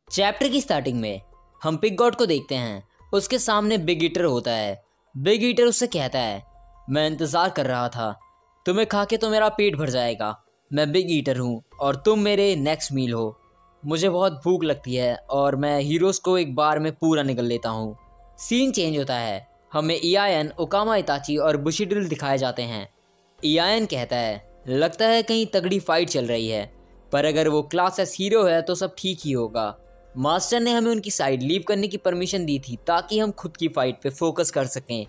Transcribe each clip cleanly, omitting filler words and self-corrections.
Chapter की starting में हम पिग गॉड को देखते हैं। उसके सामने बिग ईटर होता है। बिग ईटर उससे कहता है, मैं इंतज़ार कर रहा था, तुम्हें खा के तो मेरा पेट भर जाएगा। मैं बिग ईटर हूँ और तुम मेरे नेक्स्ट मील हो। मुझे बहुत भूख लगती है और मैं हीरोज़ को एक बार में पूरा निगल लेता हूँ। सीन चेंज होता है। हमें इयान, ओकामा इताची और बुशिड्रिल दिखाए जाते हैं। इयान कहता है, लगता है कहीं तगड़ी फाइट चल रही है, पर अगर वो क्लास एस हीरो है तो सब ठीक ही होगा। मास्टर ने हमें उनकी साइड लीव करने की परमिशन दी थी ताकि हम खुद की फाइट पे फोकस कर सकें।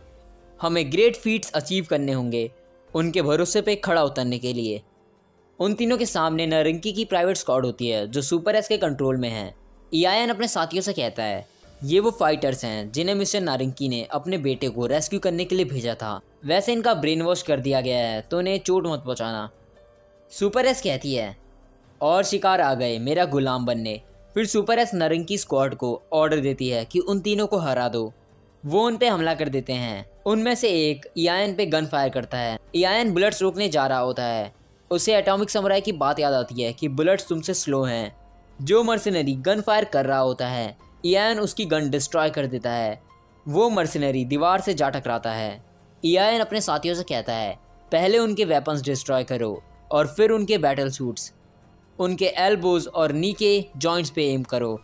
हमें ग्रेट फीट्स अचीव करने होंगे उनके भरोसे पे खड़ा उतरने के लिए। उन तीनों के सामने नारंगी की प्राइवेट स्क्वाड होती है जो सुपर एस के कंट्रोल में है। इयान अपने साथियों से कहता है, ये वो फाइटर्स हैं जिन्हें मिस्टर नारंगी ने अपने बेटे को रेस्क्यू करने के लिए भेजा था। वैसे इनका ब्रेन वॉश कर दिया गया है तो इन्हें चोट मत पहुंचाना। सुपर एस कहती है, और शिकार आ गए मेरा गुलाम बनने। फिर सुपर एस नारंगी स्क्वाड को ऑर्डर देती है कि उन तीनों को हरा दो। वो उन पे हमला कर देते हैं। उनमें से एक इयान पे गन फायर करता है। इयान बुलेट्स रोकने जा रहा होता है। उसे एटॉमिक समुराई की बात याद आती है कि बुलेट्स तुमसे स्लो हैं। जो मर्सिनरी गन फायर कर रहा होता है, इयान उसकी गन डिस्ट्रॉय कर देता है। वो मर्सिनरी दीवार से जा टकराता है। इयान अपने साथियों से कहता है, पहले उनके वेपन्स डिस्ट्रॉय करो और फिर उनके बैटल सूट्स, उनके एल्बोज और नी के जॉइंट्स पे एम करो।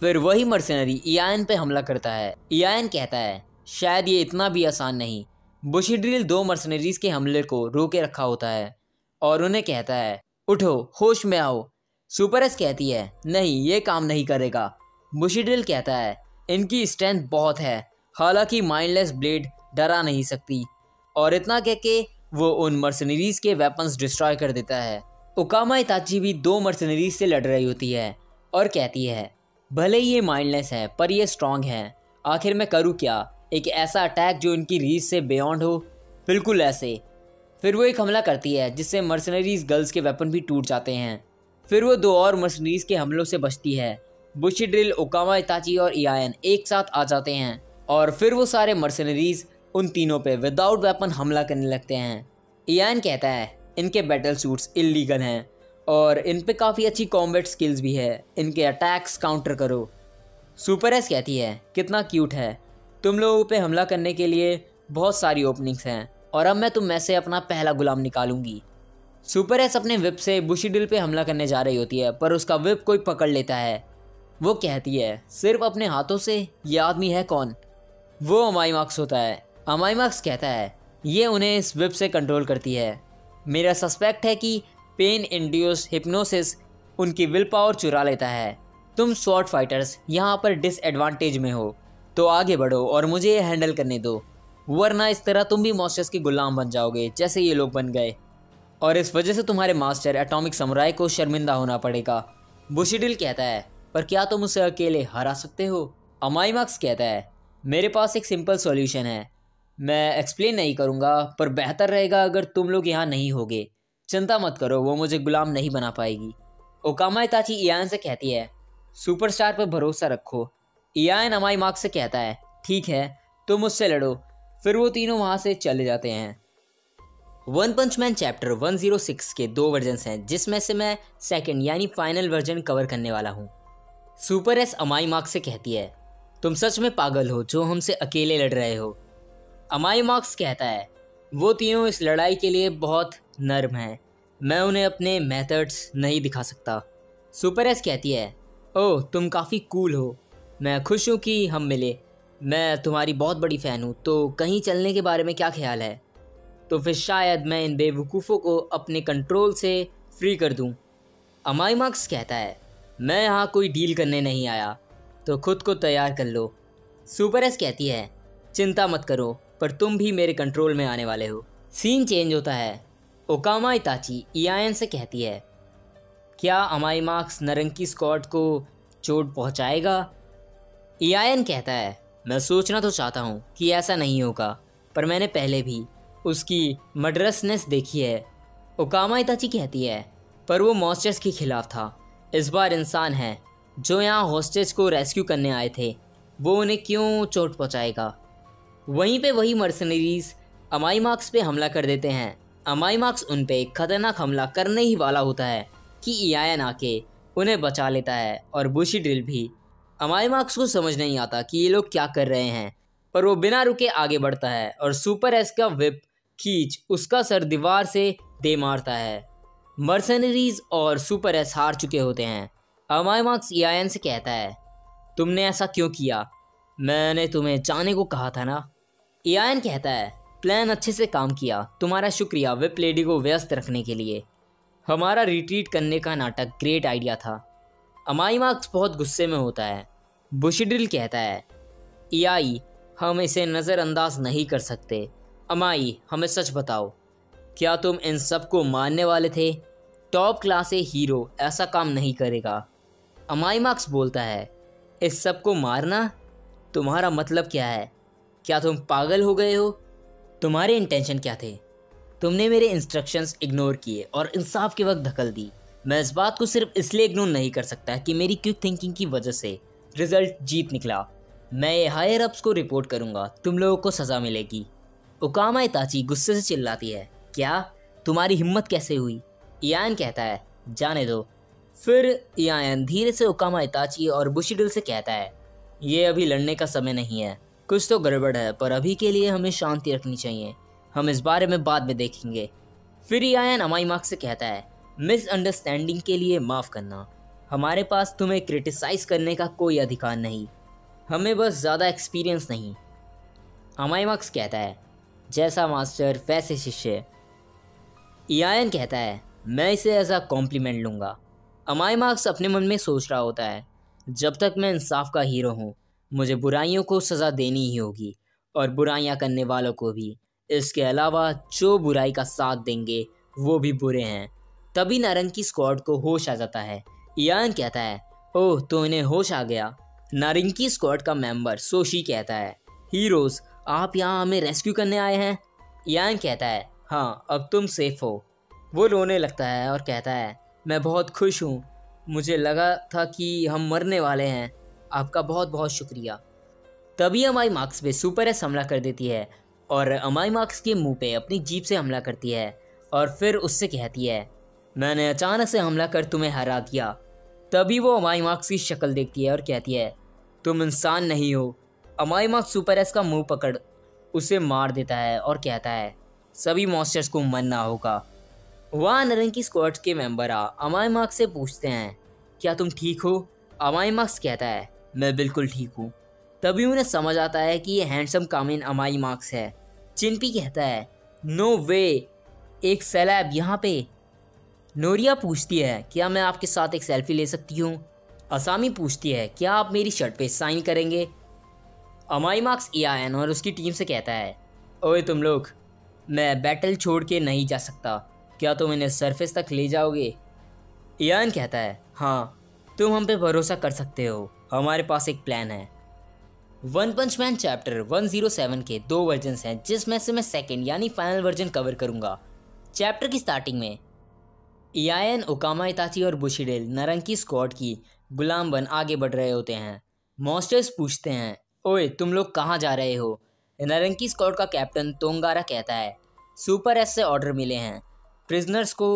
फिर वही मर्सिनरी इयान पे हमला करता है। इयान कहता है, शायद ये इतना भी आसान नहीं। बुशिड्रिल 2 मर्सिनरीज के हमले को रोके रखा होता है और उन्हें कहता है, उठो, होश में आओ। सुपर एस कहती है, नहीं, ये काम नहीं करेगा। बुशिड्रिल कहता है, इनकी स्ट्रेंथ बहुत है, हालांकि माइंडलेस ब्लेड डरा नहीं सकती। और इतना कह के वो उन मर्सिनरीज के वेपन्स डिस्ट्रॉय कर देता है। ओकामा इताची भी 2 मर्सिनरीज से लड़ रही होती है और कहती है, भले ही ये माइंडलेस है पर ये स्ट्रॉन्ग है। आखिर मैं करूँ क्या? एक ऐसा अटैक जो इनकी रीच से बियॉन्ड हो, बिल्कुल ऐसे। फिर वो एक हमला करती है जिससे मर्सिनरीज गर्ल्स के वेपन भी टूट जाते हैं। फिर वो 2 और मर्सिनरीज के हमलों से बचती है। बुशिड्रिल, ओकामा इताची और इयान एक साथ आ जाते हैं और फिर वो सारे मर्सिनरीज उन तीनों पे विदाउट वेपन हमला करने लगते हैं। इयान कहता है, इनके बैटल सूट्स इल्लीगल हैं और इन पे काफ़ी अच्छी कॉम्बैट स्किल्स भी है, इनके अटैक्स काउंटर करो। सुपर एस कहती है, कितना क्यूट है, तुम लोगों पे हमला करने के लिए बहुत सारी ओपनिंग्स हैं और अब मैं तुम में से अपना पहला गुलाम निकालूंगी। सुपर एस अपने विप से बुशिड्रिल पे हमला करने जा रही होती है पर उसका विप कोई पकड़ लेता है। वो कहती है, सिर्फ अपने हाथों से? ये आदमी है कौन? वो अमाईमार्क्स होता है। अमाईमार्क्स कहता है, ये उन्हें इस विप से कंट्रोल करती है। मेरा सस्पेक्ट है कि पेन इंड्यूस हिप्नोसिस उनकी विल पावर चुरा लेता है। तुम स्वॉर्ड फाइटर्स यहाँ पर डिसएडवांटेज में हो, तो आगे बढ़ो और मुझे ये हैंडल करने दो, वरना इस तरह तुम भी मॉन्स्टर्स के गुलाम बन जाओगे जैसे ये लोग बन गए, और इस वजह से तुम्हारे मास्टर एटॉमिक समुराई को शर्मिंदा होना पड़ेगा। बुशिड्रिल कहता है, पर क्या तुम उसे अकेले हरा सकते हो? अमाईमार्क्स कहता है, मेरे पास एक सिंपल सॉल्यूशन है। मैं एक्सप्लेन नहीं करूँगा पर बेहतर रहेगा अगर तुम लोग यहाँ नहीं होगे। चिंता मत करो, वो मुझे गुलाम नहीं बना पाएगी। ओकामा इताची इयान से कहती है, सुपरस्टार पर भरोसा रखो। इयान अमाईमार्क्स से कहता है, ठीक है, तुम मुझसे लड़ो। फिर वो तीनों वहाँ से चले जाते हैं। वन पंच मैन चैप्टर 106 के 2 वर्जन्स हैं जिसमें से मैं सेकंड यानी फाइनल वर्जन कवर करने वाला हूँ। सुपर एस अमाईमार्क्स से कहती है, तुम सच में पागल हो जो हमसे अकेले लड़ रहे हो। अमाईमार्क्स कहता है, वो तीनों इस लड़ाई के लिए बहुत नर्म हैं, मैं उन्हें अपने मेथड्स नहीं दिखा सकता। सुपर एस कहती है, ओह, तुम काफ़ी कूल हो, मैं खुश हूँ कि हम मिले। मैं तुम्हारी बहुत बड़ी फ़ैन हूँ, तो कहीं चलने के बारे में क्या ख्याल है? तो फिर शायद मैं इन बेवकूफ़ों को अपने कंट्रोल से फ्री कर दूँ। अमाईमार्क्स कहता है, मैं यहाँ कोई डील करने नहीं आया, तो खुद को तैयार कर लो। सुपर एस कहती है, चिंता मत करो, पर तुम भी मेरे कंट्रोल में आने वाले हो। सीन चेंज होता है। ओकामा इताची इयान से कहती है, क्या अमाईमार्क्स नारंगी स्क्वाड को चोट पहुँचाएगा? इयान कहता है, मैं सोचना तो चाहता हूँ कि ऐसा नहीं होगा, पर मैंने पहले भी उसकी मर्डरसनेस देखी है। ओकामा इताची कहती है, पर वो मॉन्स्टर्स के खिलाफ था, इस बार इंसान है जो यहाँ हॉस्टेज को रेस्क्यू करने आए थे, वो उन्हें क्यों चोट पहुँचाएगा? वहीं पे वही मर्सनरीज अमाईमार्क्स पे हमला कर देते हैं। अमाईमार्क्स उन पे एक खतरनाक हमला करने ही वाला होता है कि इयान आके उन्हें बचा लेता है और बुशीड्रिल भी। अमाई मार्क्स को समझ नहीं आता कि ये लोग क्या कर रहे हैं, पर वो बिना रुके आगे बढ़ता है और सुपर एस का whip खींच उसका सर दीवार से दे मारता है। मर्सनरीज और सुपर एस हार चुके होते हैं। अमाई मार्क्स ईआईएन से कहता है, तुमने ऐसा क्यों किया? मैंने तुम्हें जाने को कहा था ना। ईआईएन कहता है, प्लान अच्छे से काम किया, तुम्हारा शुक्रिया whip लेडी को व्यस्त रखने के लिए। हमारा रिट्रीट करने का नाटक ग्रेट आइडिया था। अमाई मार्क्स बहुत गुस्से में होता है। बुशीड्रिल कहता है, ईआई, हम इसे नज़रअंदाज नहीं कर सकते। अमाई, हमें सच बताओ, क्या तुम इन सबको मारने वाले थे? टॉप क्लास ए हीरो ऐसा काम नहीं करेगा। अमाई मार्क्स बोलता है, इस सब को मारना? तुम्हारा मतलब क्या है? क्या तुम पागल हो गए हो? तुम्हारे इंटेंशन क्या थे? तुमने मेरे इंस्ट्रक्शंस इग्नोर किए और इंसाफ के वक्त धकल दी। मैं इस बात को सिर्फ इसलिए इग्नोर नहीं कर सकता कि मेरी क्विक थिंकिंग की वजह से रिजल्ट जीत निकला। मैं ये हायर अप्स को रिपोर्ट करूंगा, तुम लोगों को सज़ा मिलेगी। ओकामा इताची गुस्से से चिल्लाती है, क्या? तुम्हारी हिम्मत कैसे हुई? ईआईएन कहता है, जाने दो। फिर ईआईएन धीरे से ओकामा इताची और बुशीड्रिल से कहता है, ये अभी लड़ने का समय नहीं है। कुछ तो गड़बड़ है, पर अभी के लिए हमें शांति रखनी चाहिए। हम इस बारे में बाद में देखेंगे। फिर ईआईएन अमाई मार्क्स से कहता है, मिसअंडरस्टैंडिंग के लिए माफ़ करना। हमारे पास तुम्हें क्रिटिसाइज़ करने का कोई अधिकार नहीं, हमें बस ज़्यादा एक्सपीरियंस नहीं। अमाई मार्क्स कहता है, जैसा मास्टर वैसे शिष्य। ईआईएन कहता है, मैं इसे एज अ कॉम्प्लीमेंट लूँगा। अमाई मार्क्स अपने मन में सोच रहा होता है, जब तक मैं इंसाफ का हीरो हूँ, मुझे बुराइयों को सज़ा देनी ही होगी और बुराइयाँ करने वालों को भी। इसके अलावा जो बुराई का साथ देंगे वो भी बुरे हैं। तभी नारंगी स्क्वाड को होश आ जाता है। ईआईएन कहता है, ओह, तो इन्हें होश आ गया। नारंगी स्क्वाड का मेंबर सोशी कहता है, हीरोज़, आप यहाँ हमें रेस्क्यू करने आए हैं? ईआईएन कहता है, हाँ, अब तुम सेफ हो। वो रोने लगता है और कहता है, मैं बहुत खुश हूँ, मुझे लगा था कि हम मरने वाले हैं। आपका बहुत बहुत शुक्रिया। तभी अमाई मार्क्स पे सुपर एस हमला कर देती है और अमाई मार्क्स के मुंह पे अपनी जीप से हमला करती है और फिर उससे कहती है, मैंने अचानक से हमला कर तुम्हें हरा दिया। तभी वो अमाई मार्क्स की शक्ल देखती है और कहती है, तुम इंसान नहीं हो। अमाई मार्क्स सुपर एस का मुंह पकड़ उसे मार देता है और कहता है, सभी मॉन्स्टर्स को मरना होगा। वहाँ नारंगी स्क्वाड के मेंबर अमाई मार्क्स से पूछते हैं, क्या तुम ठीक हो? अमाई मार्क्स कहता है, मैं बिल्कुल ठीक हूँ। तभी उन्हें समझ आता है कि ये हैंडसम कामिन अमाई मार्क्स है। चिनपी कहता है, नो वे, एक सेलेब यहाँ पे। नोरिया पूछती है, क्या मैं आपके साथ एक सेल्फी ले सकती हूँ? असामी पूछती है, क्या आप मेरी शर्ट पे साइन करेंगे? अमाई मार्क्स ईआईएन और उसकी टीम से कहता है, ओए तुम लोग, मैं बैटल छोड़ के नहीं जा सकता, क्या तुम इन्हें सरफेस तक ले जाओगे? ईआईएन कहता है, हाँ, तुम हम पे भरोसा कर सकते हो, हमारे पास एक प्लान है। वन पंच मैन चैप्टर 107 के 2 वर्जन्स हैं, जिसमें से मैं सेकंड यानी फाइनल वर्जन कवर करूंगा। चैप्टर की स्टार्टिंग में ईआईएन, ओकामा इताची और बुशीड्रिल नारंगी स्क्वाड की गुलाम बन आगे बढ़ रहे होते हैं। मॉन्स्टर्स पूछते हैं, ओए तुम लोग कहाँ जा रहे हो? नारंगी स्क्वाड का कैप्टन तोंगारा कहता है, सुपर एस से ऑर्डर मिले हैं, प्रिजनर्स को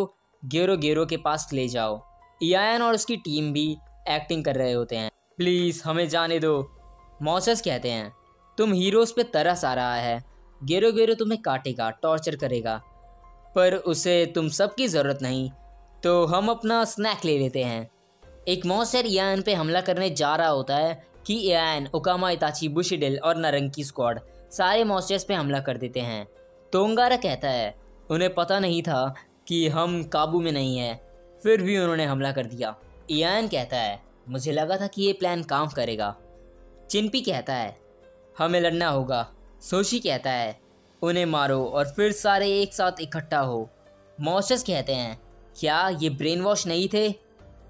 गेरो गेरो के पास ले जाओ। ईआईएन और उसकी टीम भी एक्टिंग कर रहे होते हैं, प्लीज़ हमें जाने दो। मॉन्स्टर्स कहते हैं, तुम हीरोज़ पे तरस आ रहा है, गेरो गेरो तुम्हें काटेगा, टॉर्चर करेगा, पर उसे तुम सबकी ज़रूरत नहीं, तो हम अपना स्नैक ले लेते हैं। एक मॉन्स्टर ईआईएन पे हमला करने जा रहा होता है कि ईआईएन, ओकामा इताची, बुशीड्रिल और नारंगी स्क्वाड सारे मॉन्स्टर्स पे हमला कर देते हैं। तोंगारा कहता है, उन्हें पता नहीं था कि हम काबू में नहीं हैं, फिर भी उन्होंने हमला कर दिया। ईआईएन कहता है, मुझे लगा था कि ये प्लान काम करेगा। चिनपी कहता है, हमें लड़ना होगा। सोशी कहता है, उन्हें मारो और फिर सारे एक साथ इकट्ठा हो। मॉन्स्टर्स कहते हैं, क्या ये ब्रेन वॉश नहीं थे?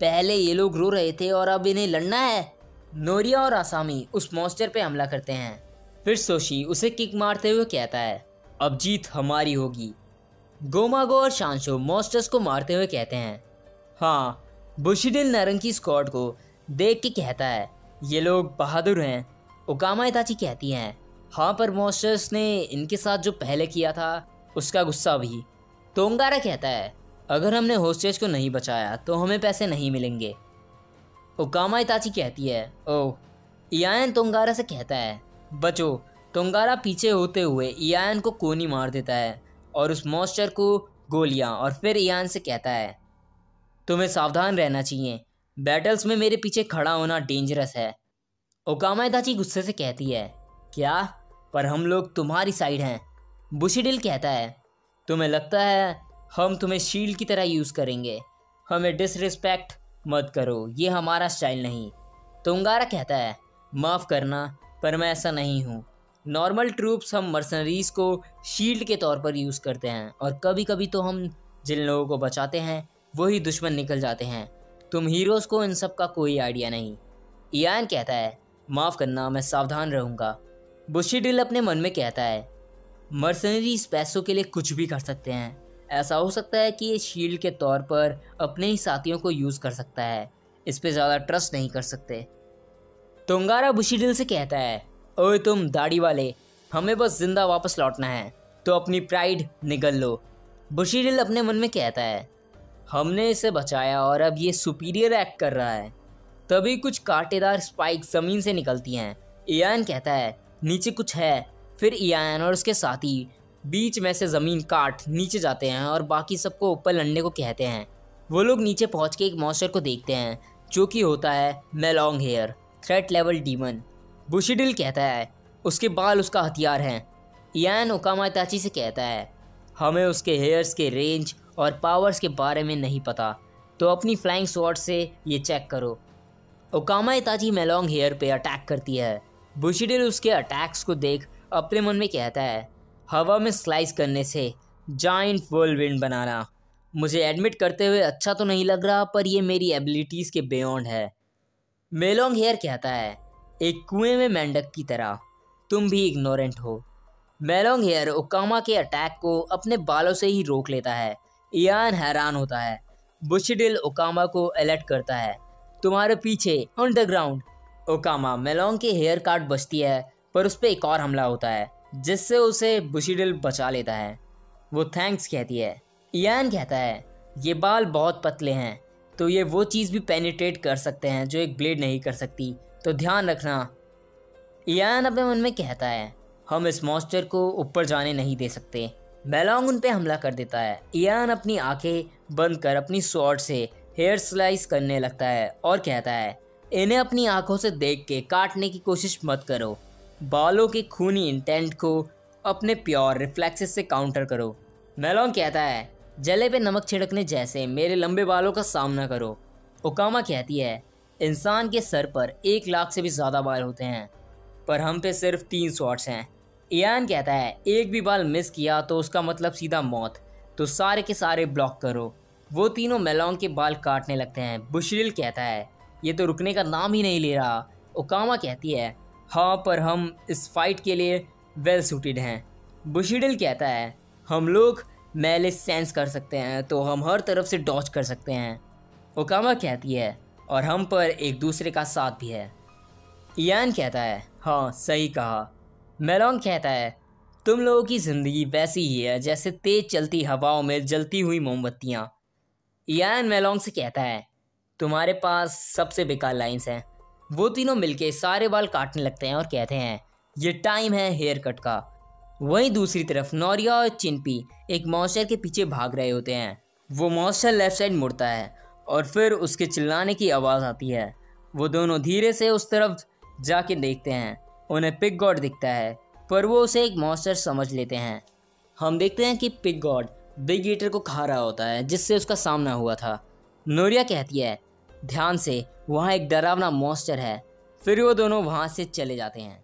पहले ये लोग रो रहे थे और अब इन्हें लड़ना है। नोरिया और आसामी उस मॉन्स्टर पे हमला करते हैं। फिर सोशी उसे किक मारते हुए कहता है, अब जीत हमारी होगी। गोमागो और शांशो मॉन्स्टर्स को मारते हुए कहते हैं, हाँ। बुशीड्रिल नारंगी स्क्वाड को देख के कहता है, ये लोग बहादुर हैं। ओकामा इताची कहती हैं, हाँ, पर मॉन्स्टर्स ने इनके साथ जो पहले किया था उसका गुस्सा भी। तोंगारा कहता है, अगर हमने होस्टेज को नहीं बचाया तो हमें पैसे नहीं मिलेंगे। ओकामा इताची कहती है, ओह। इयान तोंगारा से कहता है, बचो। तोंगारा पीछे होते हुए इयान को कोनी मार देता है और उस मॉन्स्टर को गोलियां, और फिर इयान से कहता है, तुम्हें सावधान रहना चाहिए, बैटल्स में मेरे पीछे खड़ा होना डेंजरस है। ओकामा इताची गुस्से से कहती है, क्या? पर हम लोग तुम्हारी साइड हैं। बुशिडिल कहता है, तुम्हें लगता है हम तुम्हें शील्ड की तरह यूज़ करेंगे? हमें डिसरिस्पेक्ट मत करो, ये हमारा स्टाइल नहीं। तोंगारा कहता है, माफ़ करना, पर मैं ऐसा नहीं हूँ। नॉर्मल ट्रूप्स हम मर्सनरीज़ को शील्ड के तौर पर यूज़ करते हैं, और कभी कभी तो हम जिन लोगों को बचाते हैं वही दुश्मन निकल जाते हैं। तुम हीरोज़ को इन सब का कोई आइडिया नहीं। इयान कहता है, माफ़ करना, मैं सावधान रहूँगा। बुशिडिल अपने मन में कहता है, मर्सनरीज पैसों के लिए कुछ भी कर सकते हैं। ऐसा हो सकता है कि ये शील्ड के तौर पर अपने ही साथियों को यूज़ कर सकता है। इस पे ज़्यादा ट्रस्ट नहीं कर सकते। तोंगारा बुशिडिल से कहता है, ओए तुम दाढ़ी वाले, हमें बस जिंदा वापस लौटना है, तो अपनी प्राइड निगल लो। बुशिडिल अपने मन में कहता है, हमने इसे बचाया और अब ये सुपीरियर एक्ट कर रहा है। तभी कुछ कांटेदार स्पाइक ज़मीन से निकलती हैं। इयान कहता है, नीचे कुछ है। फिर इयान और उसके साथी बीच में से ज़मीन काट नीचे जाते हैं और बाकी सबको ऊपर लड़ने को कहते हैं। वो लोग नीचे पहुंच के एक मॉन्स्टर को देखते हैं, जो कि होता है मेलोंग हेयर, थ्रेट लेवल डीमन। बुशिडिल कहता है, उसके बाल उसका हथियार हैं। इयान ओकामा इताची से कहता है, हमें उसके हेयर्स के रेंज और पावर्स के बारे में नहीं पता, तो अपनी फ्लाइंग स्वॉर्ड से ये चेक करो। ओकामा इताची मेलोंग हेयर पे अटैक करती है। बुशिडिल उसके अटैक्स को देख अपने मन में कहता है, हवा में स्लाइस करने से जाइंट व्हर्लविंड बनाना। मुझे एडमिट करते हुए अच्छा तो नहीं लग रहा, पर ये मेरी एबिलिटीज़ के बियॉन्ड है। मेलोंग हेयर कहता है, एक कुएं में मेंढक की तरह तुम भी इग्नोरेंट हो। मेलोंग हेयर ओकामा के अटैक को अपने बालों से ही रोक लेता है। इयान हैरान होता है। बुशिडिल ओकामा को अलर्ट करता है, तुम्हारे पीछे अंडरग्राउंड। ओकामा मेलोंग के हेयर काट बचती है, पर उस पर एक और हमला होता है, जिससे उसे बुशिडिल बचा लेता है। वो थैंक्स कहती है। इयान कहता है, ये बाल बहुत पतले हैं, तो ये वो चीज़ भी पेनिट्रेट कर सकते हैं जो एक ब्लेड नहीं कर सकती, तो ध्यान रखना। इयान अपने मन में कहता है, हम इस मॉन्स्टर को ऊपर जाने नहीं दे सकते। मेलोंग उन पे हमला कर देता है। इयान अपनी आंखें बंद कर अपनी स्वॉर्ड से हेयर स्लाइस करने लगता है और कहता है, इन्हें अपनी आंखों से देख के काटने की कोशिश मत करो। बालों के खूनी इंटेंट को अपने प्योर रिफ्लेक्सेस से काउंटर करो। मेलोंग कहता है, जले पे नमक छिड़कने जैसे मेरे लंबे बालों का सामना करो। ओकामा कहती है, इंसान के सर पर 1 लाख से भी ज़्यादा बाल होते हैं, पर हम पे सिर्फ 3 शॉट्स हैं। इयान कहता है, एक भी बाल मिस किया तो उसका मतलब सीधा मौत, तो सारे के सारे ब्लॉक करो। वो तीनों मेलोंग के बाल काटने लगते हैं। बुशिडिल कहता है, ये तो रुकने का नाम ही नहीं ले रहा। ओकामा कहती है, हाँ, पर हम इस फाइट के लिए वेल सूटेड हैं। बुशिडिल कहता है, हम लोग मेले सेंस कर सकते हैं, तो हम हर तरफ से डॉच कर सकते हैं। ओकामा कहती है, और हम पर एक दूसरे का साथ भी है। इयान कहता है, हाँ, सही कहा। मेलोंग कहता है, तुम लोगों की ज़िंदगी वैसी ही है जैसे तेज़ चलती हवाओं में जलती हुई मोमबत्तियाँ। इयान मेलोंग से कहता है, तुम्हारे पास सबसे बेकार लाइन्स हैं। वो तीनों मिलके सारे बाल काटने लगते हैं और कहते हैं, ये टाइम है हेयर कट का। वहीं दूसरी तरफ नोरिया और चिंपी एक मॉन्स्टर के पीछे भाग रहे होते हैं। वो मॉन्स्टर लेफ्ट साइड मुड़ता है और फिर उसके चिल्लाने की आवाज़ आती है। वो दोनों धीरे से उस तरफ जाके देखते हैं। उन्हें पिग गॉड दिखता है, पर वो उसे एक मॉन्स्टर समझ लेते हैं। हम देखते हैं कि पिग गॉड बिग ईटर को खा रहा होता है, जिससे उसका सामना हुआ था। नोरिया कहती है, ध्यान से, वहाँ एक डरावना मॉन्स्टर है। फिर वो दोनों वहाँ से चले जाते हैं।